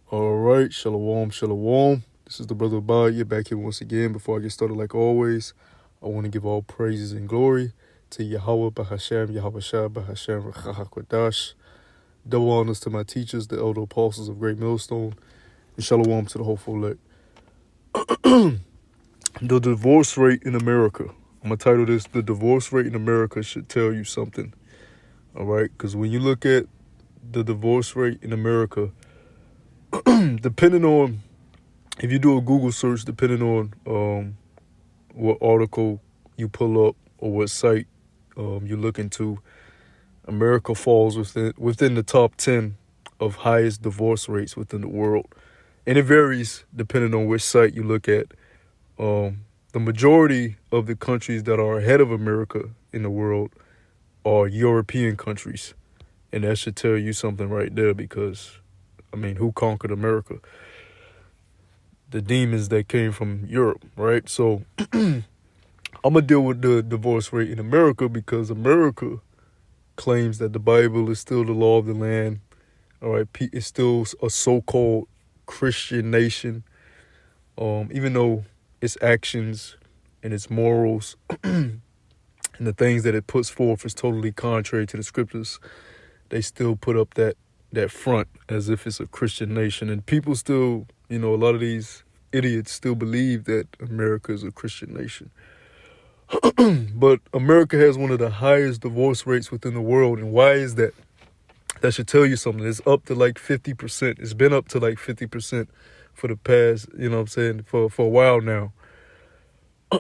All right, shalom, shalom. This is the brother Abad. You're back here once again. Before I get started, like always, I want to give all praises and glory to Yahweh Bahashem, Yahweh Shah Bahashem, Rachahakwadash. Double honors to my teachers, the elder apostles of Great Millstone, and shalom to the hopeful elect. The divorce rate in America. I'm going to title this, The Divorce Rate in America Should Tell You Something. All right, because when you look at the divorce rate in America, depending on, if you do a Google search, depending on what article you pull up or what site you look into, America falls within the top 10 of highest divorce rates within the world. And it varies depending on which site you look at. The majority of the countries that are ahead of America in the world are European countries. And that should tell you something right there because, who conquered America? The demons that came from Europe, right? So I'm going to deal with the divorce rate in America because America claims that the Bible is still the law of the land. All right, it's still a so-called Christian nation, even though its actions and its morals and the things that it puts forth is totally contrary to the scriptures. They still put up that front as if it's a Christian nation. And people still, a lot of these idiots still believe that America is a Christian nation. But America has one of the highest divorce rates within the world. And why is that? That should tell you something. It's up to like 50%. It's been up to like 50% for the past, for a while now.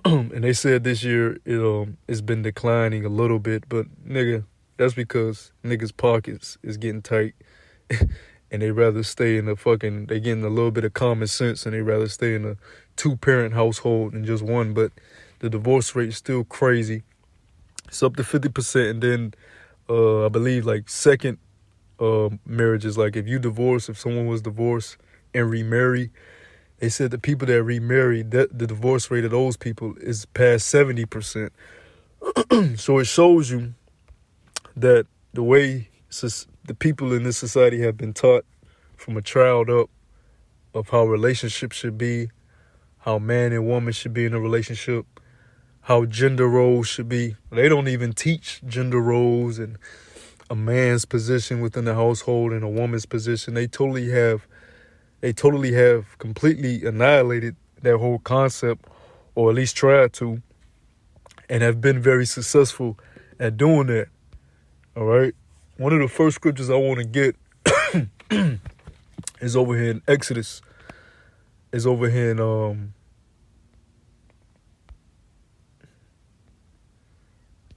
And they said this year it's been declining a little bit. But, nigga, that's because niggas' pockets is getting tight. And they rather stay in they getting a little bit of common sense and they rather stay in a 2-parent household than just one. But the divorce rate is still crazy. It's up to 50%. And then I believe like second marriages, like if someone was divorced and remarry, they said the people that remarry, the divorce rate of those people is past 70%. So it shows you that the way the people in this society have been taught from a child up of how relationships should be, how man and woman should be in a relationship, how gender roles should be. They don't even teach gender roles and a man's position within the household and a woman's position. They totally have completely annihilated that whole concept, or at least tried to, and have been very successful at doing that. All right. One of the first scriptures I want to get is over here in Exodus. Is over here in all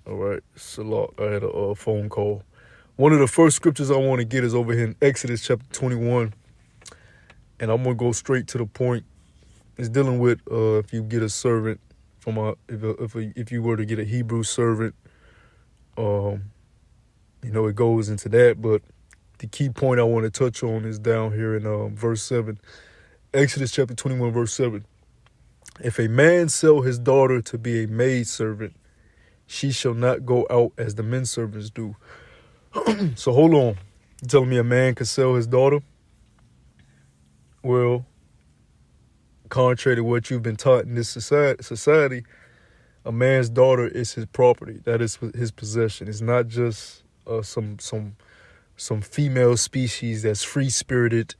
right, Salah. I had a phone call. One of the first scriptures I want to get is over here in Exodus chapter 21. And I'm going to go straight to the point. It's dealing with if you get a servant if you were to get a Hebrew servant, it goes into that. But the key point I want to touch on is down here in verse 7. Exodus chapter 21, verse 7. If a man sell his daughter to be a maidservant, she shall not go out as the men servants do. So hold on. You telling me a man could sell his daughter? Well, contrary to what you've been taught in this society, a man's daughter is his property. That is his possession. It's not just some female species that's free-spirited,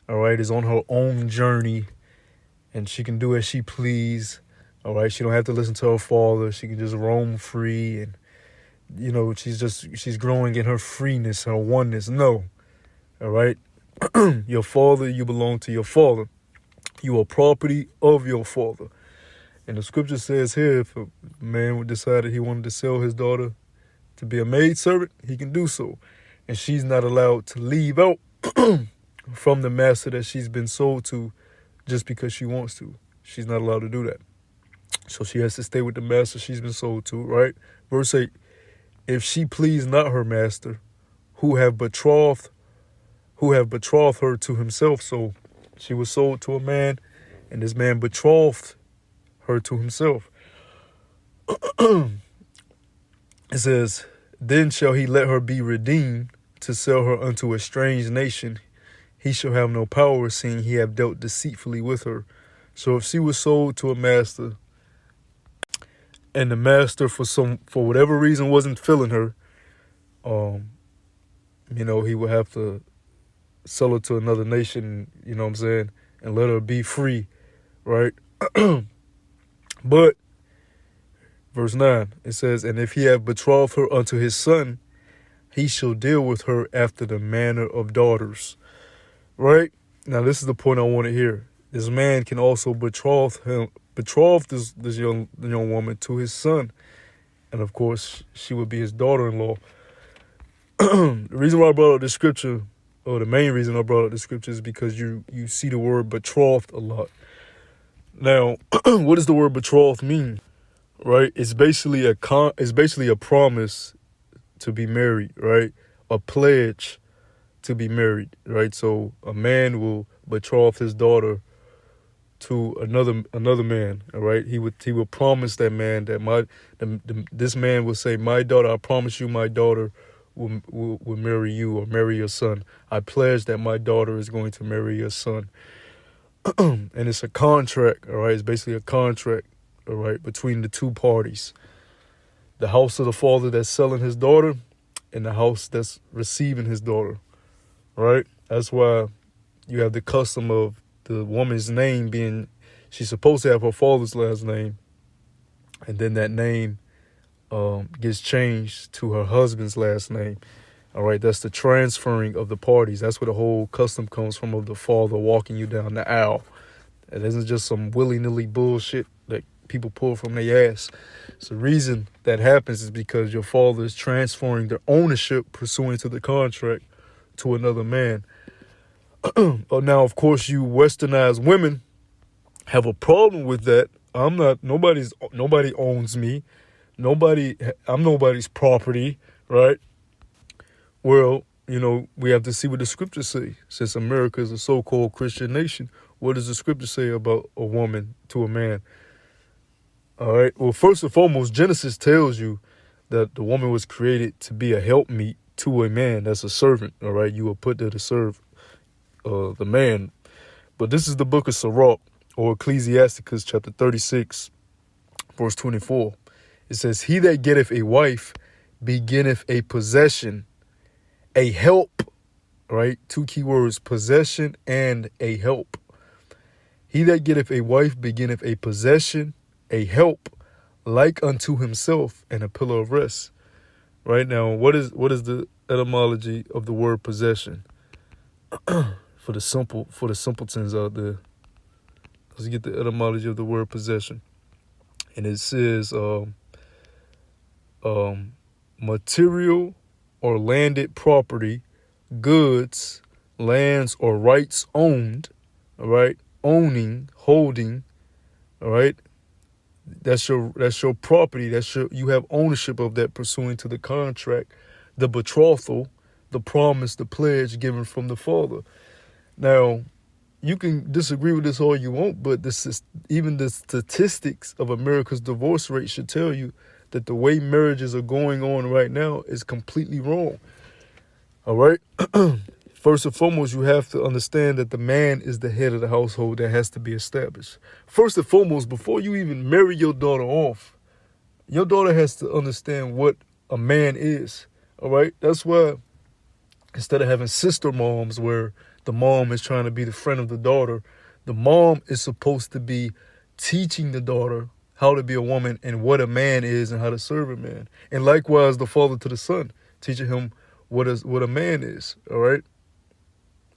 all right, is on her own journey, and she can do as she please, all right? She don't have to listen to her father. She can just roam free, and, she's growing in her freeness, her oneness. No, all right? Your father, you belong to your father. You are property of your father. And the scripture says here, if a man decided he wanted to sell his daughter to be a maidservant, he can do so. And she's not allowed to leave out from the master that she's been sold to just because she wants to. She's not allowed to do that. So she has to stay with the master she's been sold to, right? Verse 8, if she please not her master, who have betrothed her to himself. So she was sold to a man, and this man betrothed her to himself. It says, then shall he let her be redeemed to sell her unto a strange nation. he shall have no power, seeing he have dealt deceitfully with her. So if she was sold to a master, and the master for whatever reason wasn't filling her, he would have to sell her to another nation, you know what I'm saying, and let her be free, right? But verse 9, it says, and if he have betrothed her unto his son, he shall deal with her after the manner of daughters. Right? Now, this is the point I want to hear. This man can also betroth this young woman to his son. And, of course, she would be his daughter-in-law. The reason why I brought up this scripture, or the main reason I brought up this scripture, is because you see the word betrothed a lot. Now, what does the word betrothed mean? Right? It's basically a promise to be married, right? A pledge to be married, right? So a man will betroth his daughter to another man, all right? He will promise that man that this man will say, my daughter, I promise you, my daughter will marry you or marry your son. I pledge that my daughter is going to marry your son. And it's a contract, all right? It's basically a contract, all right, between the two parties. The house of the father that's selling his daughter and the house that's receiving his daughter, right? That's why you have the custom of the woman's name being, she's supposed to have her father's last name, and then that name gets changed to her husband's last name. All right, that's the transferring of the parties. That's where the whole custom comes from, of the father walking you down the aisle. It isn't just some willy-nilly bullshit that people pull from their ass. So the reason that happens is because your father is transferring their ownership pursuant to the contract to another man. Now, of course, you westernized women have a problem with that. Nobody owns me. I'm nobody's property, right? Well, we have to see what the scriptures say. Since America is a so-called Christian nation, what does the scripture say about a woman to a man? All right. Well, first and foremost, Genesis tells you that the woman was created to be a helpmeet to a man. That's a servant. All right. You were put there to serve the man. But this is the book of Sirach, or Ecclesiasticus, chapter 36, verse 24. It says, he that getteth a wife beginneth a possession, a help, right? Two key words, possession and a help. He that getteth a wife beginneth a possession, a help, like unto himself, and a pillar of rest. Right now, what is the etymology of the word possession? For the simpletons out there, let's get the etymology of the word possession. And it says material or landed property, goods, lands, or rights owned, all right? Owning, holding, all right? That's your property. You have ownership of that pursuant to the contract, the betrothal, the promise, the pledge given from the father. Now, you can disagree with this all you want, but even the statistics of America's divorce rate should tell you that the way marriages are going on right now is completely wrong. All right? First and foremost, you have to understand that the man is the head of the household that has to be established. First and foremost, before you even marry your daughter off, your daughter has to understand what a man is. All right? That's why instead of having sister moms where the mom is trying to be the friend of the daughter, the mom is supposed to be teaching the daughter how to be a woman and what a man is and how to serve a man. And likewise, the father to the son, teaching him what a man is, all right?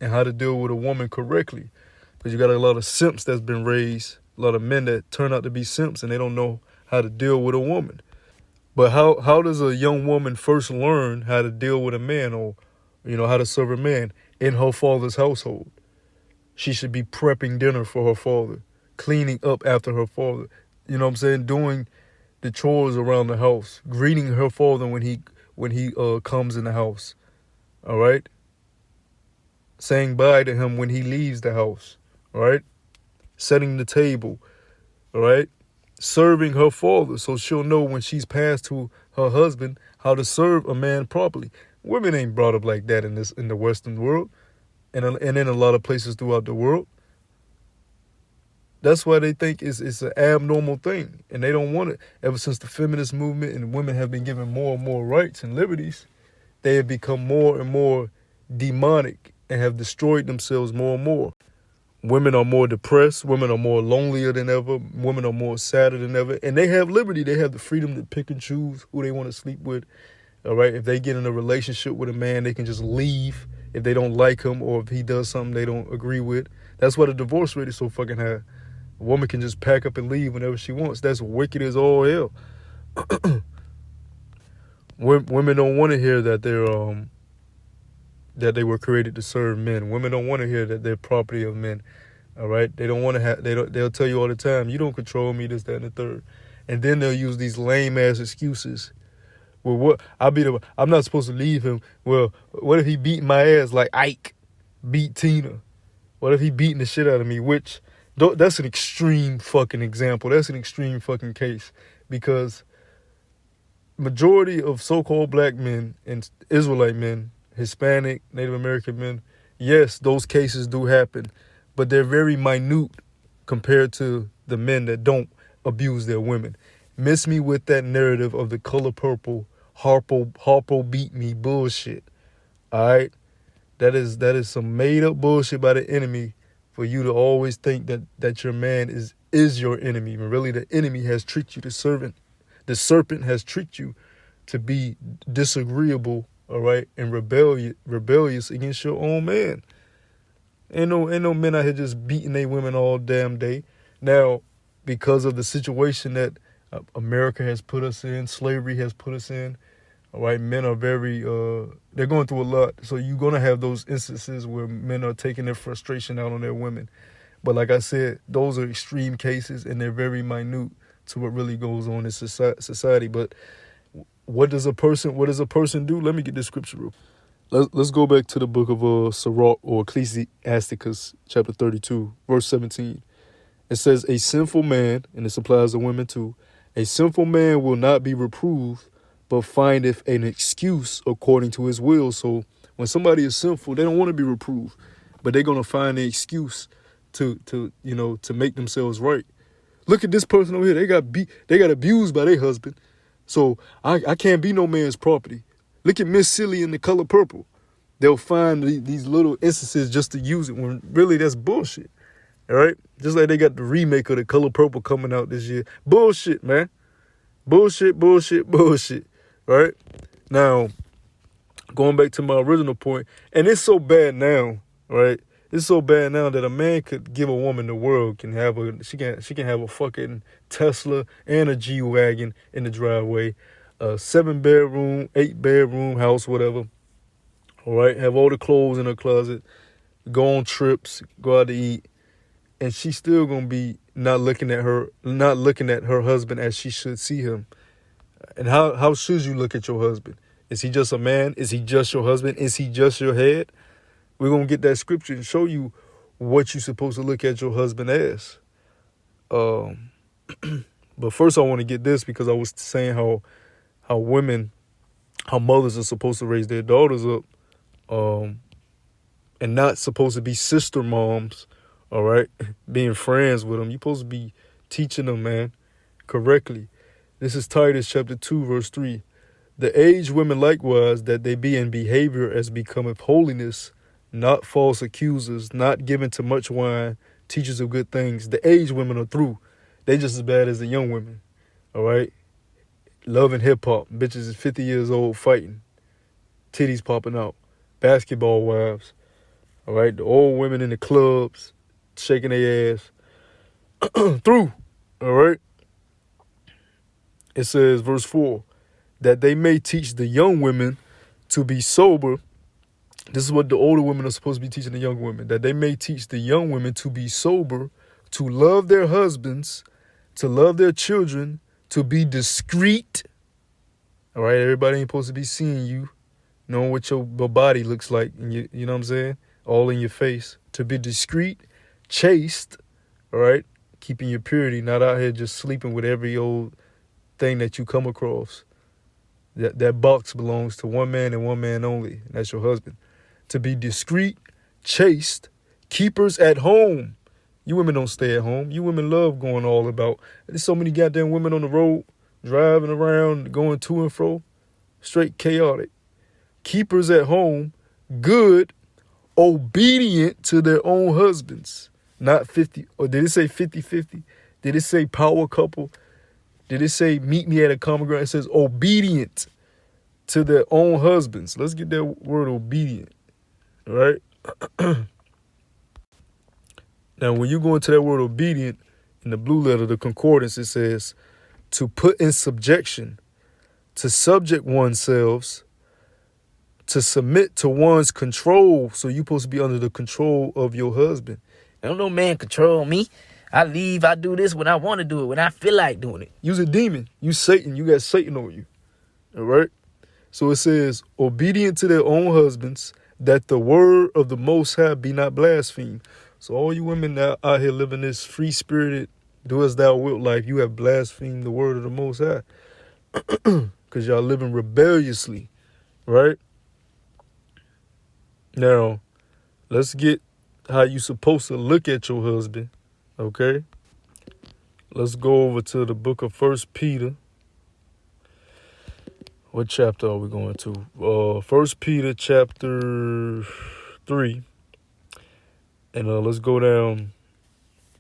And how to deal with a woman correctly. Because you got a lot of simps that's been raised, a lot of men that turn out to be simps and they don't know how to deal with a woman. But how does a young woman first learn how to deal with a man, or, how to serve a man in her father's household? She should be prepping dinner for her father, cleaning up after her father, doing the chores around the house, greeting her father when he comes in the house, all right? Saying bye to him when he leaves the house, all right? Setting the table, all right? Serving her father so she'll know when she's passed to her husband how to serve a man properly. Women ain't brought up like that in the Western world. and in a lot of places throughout the world. That's why they think it's an abnormal thing, and they don't want it. Ever since the feminist movement and women have been given more and more rights and liberties, they have become more and more demonic and have destroyed themselves more and more. Women are more depressed. Women are more lonelier than ever. Women are more sadder than ever. And they have liberty. They have the freedom to pick and choose who they want to sleep with. All right. If they get in a relationship with a man, they can just leave if they don't like him or if he does something they don't agree with. That's why the divorce rate is so fucking high. A woman can just pack up and leave whenever she wants. That's wicked as all hell. Women don't want to hear that that they were created to serve men. Women don't want to hear that they're property of men. All right, they don't want to have. They'll tell you all the time, you don't control me, this, that, and the third, and then they'll use these lame ass excuses. Well, what I'm not supposed to leave him. Well, what if he beat my ass like Ike beat Tina? What if he beating the shit out of me? Which that's an extreme fucking example. That's an extreme fucking case because majority of so-called black men and Israelite men, Hispanic, Native American men, yes, those cases do happen, but they're very minute compared to the men that don't abuse their women. Miss me with that narrative of the color purple, Harpo beat me bullshit. All right? That is some made up bullshit by the enemy for you to always think that your man is your enemy. When really the enemy has tricked you, the serpent has tricked you to be disagreeable, all right, and rebellious against your own man. Ain't no men out here just beating their women all damn day. Now, because of the situation that America has put us in, slavery has put us in, all right, men are very, they're going through a lot. So you're going to have those instances where men are taking their frustration out on their women. But like I said, those are extreme cases and they're very minute to what really goes on in society. But what does a person do? Let me get this scripture real. Let's go back to the book of Sirach or Ecclesiasticus, chapter 32, verse 17. It says, a sinful man, and this applies to women too, a sinful man will not be reproved, but findeth an excuse according to his will. So when somebody is sinful, they don't want to be reproved, but they're going to find an excuse to make themselves right. Look at this person over here. They got abused by their husband. So I can't be no man's property. Look at Miss Silly in The Color Purple. They'll find these little instances just to use it when really that's bullshit. All right? Just like they got the remake of The Color Purple coming out this year. Bullshit, man. Bullshit. Right? Now, going back to my original point, and it's so bad now, right? It's so bad now that a man could give a woman the world, she can have a fucking Tesla and a G-Wagon in the driveway, a 7-bedroom, 8-bedroom house, whatever. All right, have all the clothes in her closet, go on trips, go out to eat, and she's still gonna be not looking at her husband as she should see him. And how should you look at your husband? Is he just a man? Is he just your husband? Is he just your head? We're going to get that scripture and show you what you're supposed to look at your husband as. But first I want to get this because I was saying how mothers are supposed to raise their daughters up and not supposed to be sister moms, all right, being friends with them. You're supposed to be teaching them, man, correctly. This is Titus chapter 2, verse 3. The aged women likewise, that they be in behavior as becometh holiness, not false accusers, not given to much wine, teachers of good things. The aged women are through. They just as bad as the young women, all right? Loving hip-hop. Bitches is 50 years old fighting. Titties popping out. Basketball wives, all right? The old women in the clubs shaking their ass. Through, all right? It says, verse 4, that they may teach the young women to be sober. This is what the older women are supposed to be teaching the young women, that they may teach the young women to be sober, to love their husbands, to love their children, to be discreet. All right, everybody ain't supposed to be seeing you, knowing what your body looks like, and you know what I'm saying? All in your face. To be discreet, chaste, all right? Keeping your purity, not out here just sleeping with every old thing that you come across. That box belongs to one man and one man only, and that's your husband. To be discreet, chaste, keepers at home. You women don't stay at home. You women love going all about. There's so many goddamn women on the road, driving around, going to and fro. Straight chaotic. Keepers at home, good, obedient to their own husbands. Not 50, or did it say 50-50? Did it say power couple? Did it say meet me at a common ground? It says obedient to their own husbands. Let's get that word obedient, all right? Now, when you go into that word obedient, in the blue letter, the concordance, it says to put in subjection, to subject oneself, to submit to one's control. So you're supposed to be under the control of your husband. Don't no man control me. I leave, I do this when I want to do it, when I feel like doing it. You's a demon. You Satan. You got Satan on you. All right? So it says, obedient to their own husbands, that the word of the Most High be not blasphemed. So all you women out here living this free-spirited, do as thou wilt life, you have blasphemed the word of the Most High. Because y'all living rebelliously, right? Now, let's get how you supposed to look at your husband, okay? Let's go over to the book of 1 Peter. What chapter are we going to? 1 Peter chapter 3. And let's go down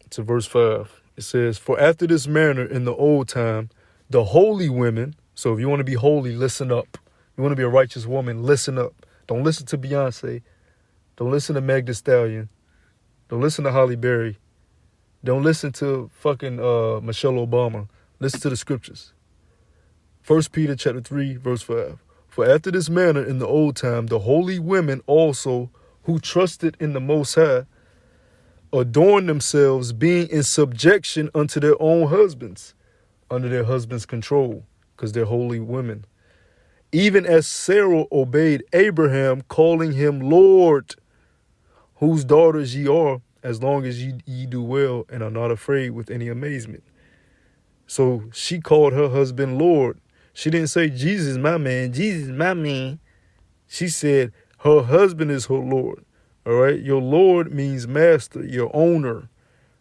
to verse 5. It says, for after this manner in the old time, the holy women, so if you want to be holy, listen up. You want to be a righteous woman, listen up. Don't listen to Beyonce. Don't listen to Meg Thee Stallion. Don't listen to Halle Berry. Don't listen to fucking Michelle Obama. Listen to the scriptures. 1 Peter chapter 3, verse 5. For after this manner in the old time, the holy women also who trusted in the Most High adorn themselves, being in subjection unto their own husbands, under their husband's control, because they're holy women. Even as Sarah obeyed Abraham, calling him Lord, whose daughters ye are, as long as ye do well and are not afraid with any amazement. So she called her husband Lord. She didn't say, Jesus, my man, Jesus, my man. She said, her husband is her Lord. All right. Your Lord means master, your owner.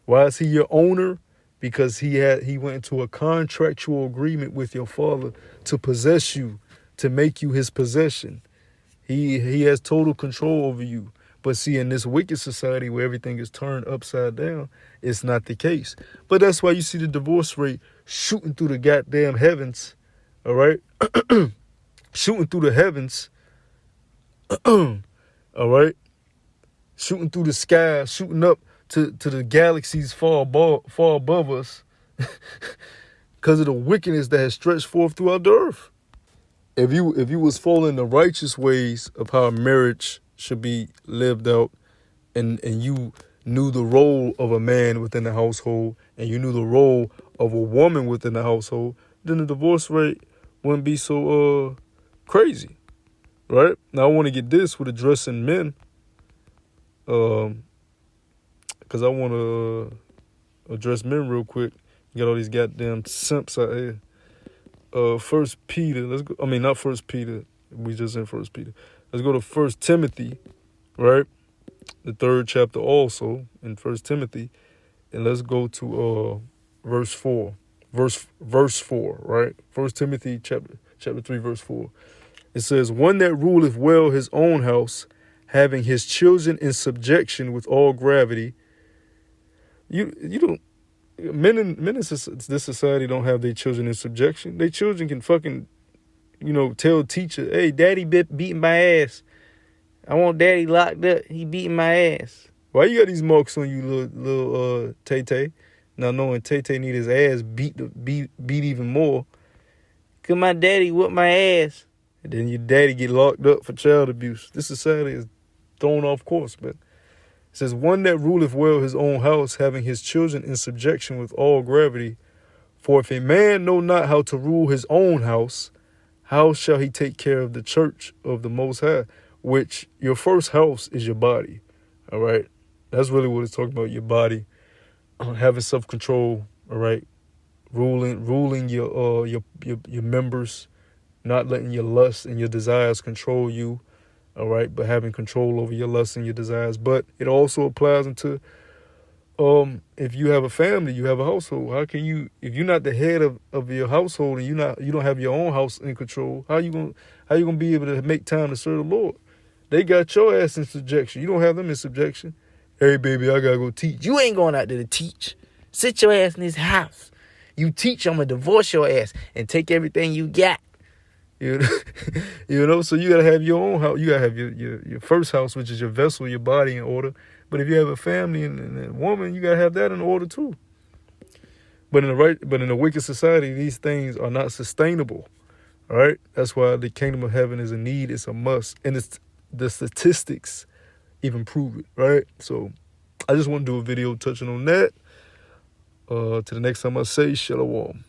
Why is he your owner? Because he went into a contractual agreement with your father to possess you, to make you his possession. He has total control over you. But see, in this wicked society where everything is turned upside down, it's not the case. But that's why you see the divorce rate shooting through the goddamn heavens. All right. Shooting through the heavens. All right. Shooting through the sky, shooting up to the galaxies far above us because of the wickedness that has stretched forth throughout the earth. If you was following the righteous ways of how marriage should be lived out, and you knew the role of a man within the household, and you knew the role of a woman within the household, then the divorce rate wouldn't be so crazy, right? Now I want to get this with addressing men, because I want to address men real quick. You got all these goddamn simps out here. 1 Peter, let's go. I mean, not 1 Peter. We just in 1 Peter. Let's go to 1 Timothy, right? The 3rd chapter also in 1 Timothy. And let's go to verse 4. Verse 4, right? 1 Timothy chapter 3, verse 4. It says, one that ruleth well his own house, having his children in subjection with all gravity. You don't. Men in this society don't have their children in subjection. Their children can fucking, tell teacher, hey, daddy beating my ass. I want daddy locked up. He beating my ass. Why you got these marks on you, little Tay-Tay? Now knowing Tay-Tay need his ass beat even more. Cause my daddy whooped my ass. And then your daddy get locked up for child abuse. This society is thrown off course, man. It says, one that ruleth well his own house, having his children in subjection with all gravity. For if a man know not how to rule his own house, how shall he take care of the church of the Most High? Which your first house is your body. All right. That's really what it's talking about. Your body, having self-control. All right. Ruling your members, not letting your lust and your desires control you. all right, but having control over your lusts and your desires. But it also applies into if you have a family, you have a household. How can you, if you're not the head of your household and you don't have your own house in control, how you gonna be able to make time to serve the Lord? They got your ass in subjection. You don't have them in subjection. Hey baby, I gotta go teach. You ain't going out there to teach. Sit your ass in this house. You teach, I'm gonna divorce your ass and take everything you got. You know, you know, so you gotta have your own house. You gotta have your first house, which is your vessel, your body in order. But if you have a family and a woman, you gotta have that in order too. But in a wicked society, these things are not sustainable. All right, that's why the kingdom of heaven is a need. It's a must, and it's the statistics even prove it. Right. So I just want to do a video touching on that. To the next time I say shalom.